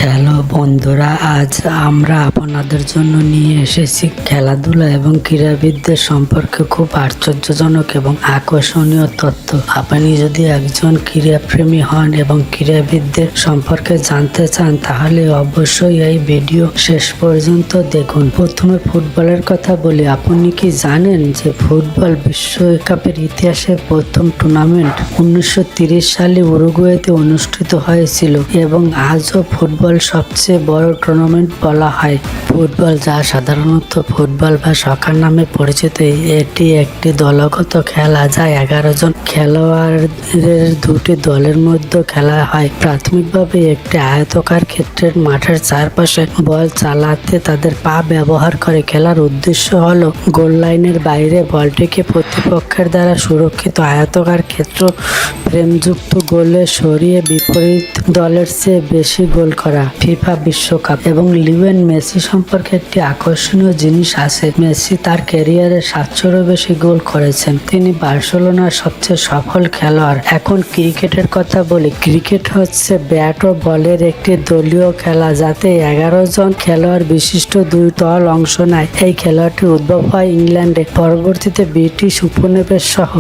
Hello বন্ধুরা, আজ আমরা আপনাদের জন্য নিয়ে এসেছি খেলাধুলা এবং ক্রীড়াবিদদের সম্পর্কে খুব আশ্চর্যজনক এবং আকর্ষণীয় তথ্য। আপনি যদি একজন ক্রীড়াপ্রেমী হন এবং ক্রীড়াবিদদের সম্পর্কে জানতে চান তাহলে অবশ্যই এই ভিডিও শেষ পর্যন্ত দেখুন। প্রথমে ফুটবলের কথা বলি। আপনি কি জানেন যে ফুটবল বিশ্বকাপের ইতিহাসে প্রথম টুর্নামেন্ট 1930 সালে উরুগুয়েতে অনুষ্ঠিত হয়েছিল এবং আজও ফুটবল সবচেয়ে বড় টুর্নামেন্ট বলা হয়। ফুটবল, যা সাধারণত ফুটবল বা সকার নামে পরিচিত, এটি একটি দলগত খেলা যা 11 জন খেলোয়াড়ের দুটি দলের মধ্যে খেলা হয়। প্রাথমিকভাবে একটি আয়তাকার ক্ষেত্রের মাঠের চারপাশে বল চালাতে তাদের পা ব্যবহার করে। খেলার উদ্দেশ্য হলো গোল লাইনের বাইরে বলটিকে প্রতিপক্ষের দ্বারা সুরক্ষিত আয়তাকার ক্ষেত্র ফ্রেমযুক্ত গোলে সরিয়ে বিপরীত দলের চেয়ে বেশি গোল করা। ফিফা বিশ্বকাপ এবং লিওনেল মেসি সম্পর্কে একটি আকর্ষণীয় জিনিস আছে। মেসি তার ক্যারিয়ারে 700-এরও বেশি গোল করেছেন। তিনি বার্সেলোনার সবচেয়ে সফল খেলোয়াড়। এখন ক্রিকেটের কথা বলি। ক্রিকেট হচ্ছে ব্যাট ও বলের একটি দলীয় খেলা যাতে 11 জন খেলোয়াড় বিশিষ্ট দুই দল অংশ নেয়। এই খেলাটির উদ্ভব হয় ইংল্যান্ডে। পরবর্তীতে ব্রিটিশ উপনিবেশ সহ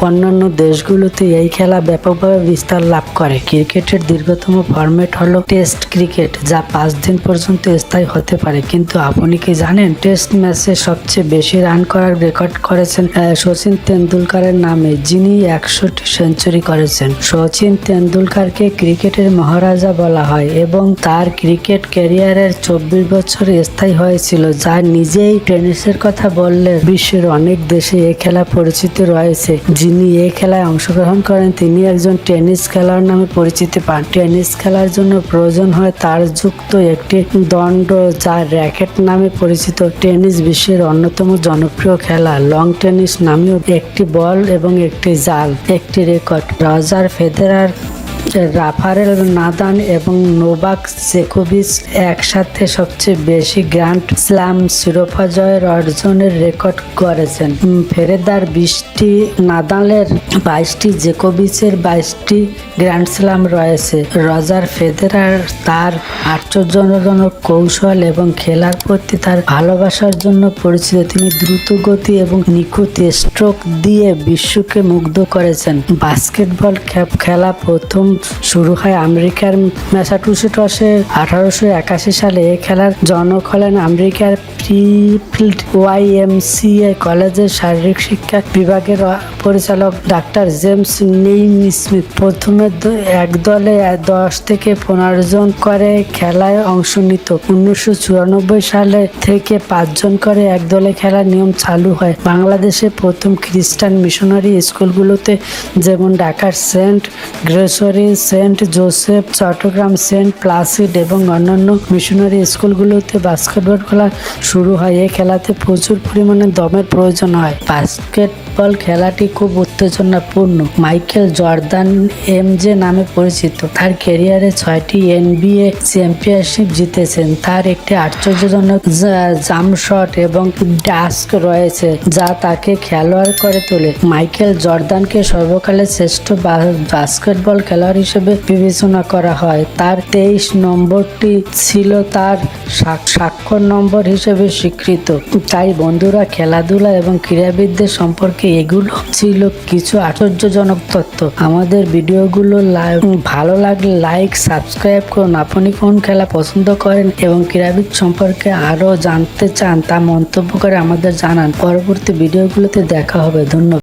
অন্যান্য দেশগুলোতে এই খেলা ব্যাপকভাবে বিস্তার লাভ করে। ক্রিকেটের দীর্ঘতম ফরম্যাট হলো টেস্ট ক্রিকেট, যা 5 দিন পর্যন্ত স্থায়ী হতে পারে। কিন্তু আপনি কি জানেন টেস্ট ম্যাচে সবচেয়ে বেশি রান করার রেকর্ড করেছেন শচীন তেন্ডুলকারের নামে, যিনি 100টি সেঞ্চুরি করেছেন। শচীন তেন্ডুলকারকে ক্রিকেটের মহারাজা বলা হয় এবং তার ক্রিকেট ক্যারিয়ারের 24 বছর স্থায়ী হয়েছিল, যা নিজেই। টেনিসের কথা বললে বিশ্বের অনেক দেশে এই খেলা পরিচিত রয়েছে। যিনি এই খেলায় অংশগ্রহণ করেন তিনি একজন টেনিস খেলোয়াড় নামে পরিচিতি পান। টেনিস খেলার জন্য প্রয়োজন হয় তারযুক্ত একটি দণ্ড যা র্যাকেট নামে পরিচিত। টেনিস বিশ্বের অন্যতম জনপ্রিয় খেলা। লং টেনিস নামেও একটি বল এবং একটি জাল। একটি record. Roger Federer, Rafael Nadal এবং নোভাক জোকোভিচ একসাথে সবচেয়ে বেশি গ্র্যান্ড স্ল্যাম শিরোপা জয়ের অর্জনের রেকর্ড করেছেন। ফেদেরার 20টি, নাদালের 22টি, জোকোভিচের 22টি গ্র্যান্ড স্ল্যাম রয়েছে। রজার ফেদেরার তার আশ্চর্যজনক কৌশল এবং খেলার প্রতি তার ভালোবাসার জন্য পরিচিত। তিনি দ্রুত গতি এবং নিখুঁত স্ট্রোক দিয়ে বিশ্বকে মুগ্ধ করেছেন। বাস্কেটবল খেলা প্রথম শুরু হয় আমেরিকার ম্যাসাচুসেটসে 1881 সালে। এই খেলার জনক হলেন আমেরিকার প্রিফিল্ড YMCA কলেজের শারীরিক শিক্ষা বিভাগের পরিচালক ডাক্তার জেমস নেইসমিথ। প্রথমে এক দলে 10 থেকে 15 জন করে খেলায় অংশ নিত। 1994 সালে থেকে 5 জন করে এক দলে খেলার নিয়ম চালু হয়। বাংলাদেশে প্রথম খ্রিস্টান মিশনারি স্কুলগুলোতে, যেমন ঢাকার Saint Gregory, Saint Joseph, Chittagong Saint Placid এবং অন্যান্য মিশনারি স্কুলগুলোতে বাস্কেটবল খেলা শুরু হয়। এই খেলাতে প্রচুর পরিমাণে দমের প্রয়োজন হয়। বাস্কেটবল খেলাটি খুব উত্তেজনাপূর্ণ। মাইকেল জর্দান MJ নামে পরিচিত। তার ক্যারিয়ারে 6টি NBA চ্যাম্পিয়নশিপ জিতেছেন। তার একটি আশ্চর্যজনক জাম্প শট এবং ডাস্ক রয়েছে যা তাকে খেলোয়াড় করে তোলে। মাইকেল জর্দানকে সর্বকালের শ্রেষ্ঠ বাস্কেটবল খেলোয়াড় হিসেবে বিবেচনা করা হয়। তার 23 নম্বরটি ছিল তার স্বাক্ষর নম্বর হিসেবে স্বীকৃত। তাই বন্ধুরা, খেলাধুলা এবং ক্রীড়াবিদদের সম্পর্কে এগুলো ছিল কিছু আশ্চর্যজনক তথ্য। আমাদের ভিডিওগুলো ভালো লাগলে লাইক, সাবস্ক্রাইব করুন। আপনি কোন খেলা পছন্দ করেন এবং ক্রীড়াবিদ সম্পর্কে আরও জানতে চান তা মন্তব্য করে আমাদের জানান। পরবর্তী ভিডিওগুলোতে দেখা হবে। ধন্যবাদ।